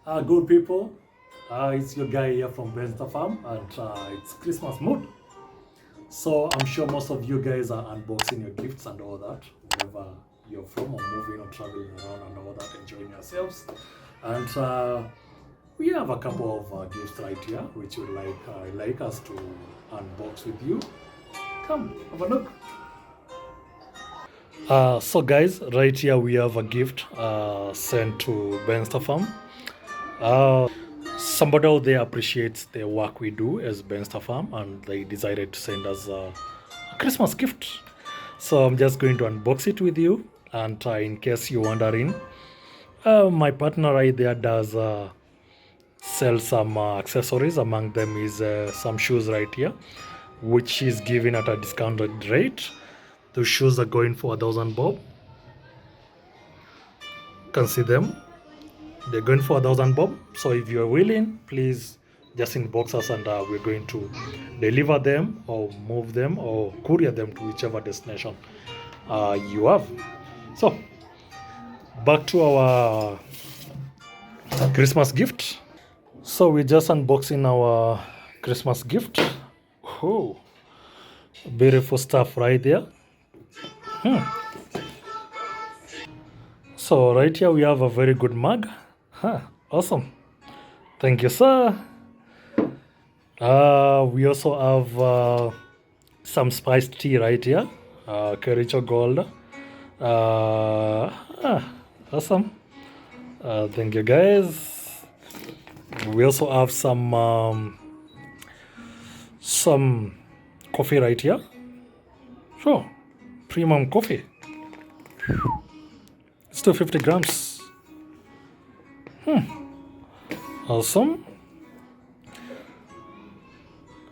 Good people, it's your guy here from Benster Farm, and it's Christmas mood. So I'm sure most of you guys are unboxing your gifts and all that, wherever you're from, or moving or traveling around and all that, enjoying yourselves. And we have a couple of gifts right here, which would like us to unbox with you. Come, have a look. So guys, right here we have a gift sent to Benster Farm. Somebody out there appreciates the work we do as Benster Farm, and they decided to send us a Christmas gift. So I'm just going to unbox it with you. And in case you're wondering, my partner right there does sell some accessories. Among them is some shoes right here, which is given at a discounted rate. Those shoes are going for 1,000 bob. You can see them. They're going for 1,000 bob. So if you're willing, please just inbox us, and we're going to deliver them or move them or courier them to whichever destination you have. So back to our Christmas gift. So we're just unboxing our Christmas gift. Oh, beautiful stuff right there. So right here we have a very good mug. Awesome. Thank you, sir. We also have some spiced tea right here. Kericho Gold. Awesome. Thank you, guys. We also have some coffee right here. Sure, premium coffee. It's 250 grams. Awesome.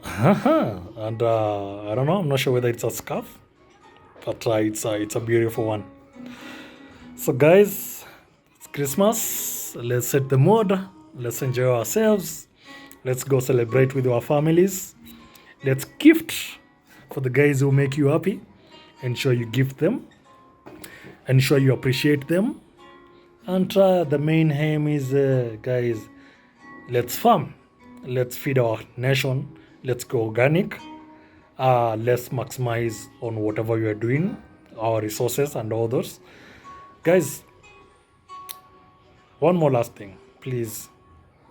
And I don't know, I'm not sure whether it's a scarf, but it's a beautiful one. So guys, it's Christmas. Let's set the mood. Let's enjoy ourselves. Let's go celebrate with our families. Let's gift for the guys who make you happy. Ensure you gift them. Ensure you appreciate them. And the main aim is, guys, let's farm. Let's feed our nation. Let's go organic. Let's maximize on whatever we are doing, our resources and others. Guys, one more last thing. Please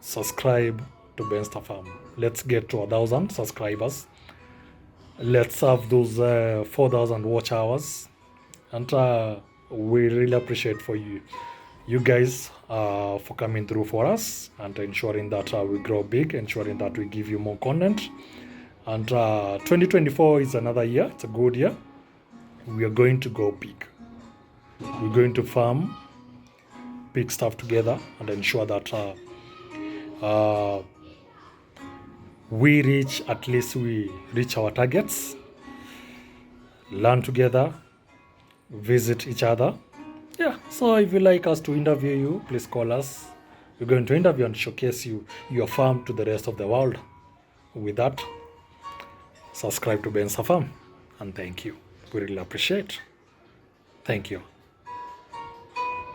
subscribe to Benster Farm. Let's get to 1,000 subscribers. Let's have those 4,000 watch hours. And we really appreciate for you guys for coming through for us and ensuring that we grow big, ensuring that we give you more content. And 2024 is another year. It's a good year. We are going to go big. We're going to farm big stuff together and ensure that we reach our targets, learn together, visit each other. Yeah, so if you like us to interview you, please call us. We're going to interview and showcase your farm to the rest of the world. With that, subscribe to Benster Farm, and thank you. We really appreciate. Thank you.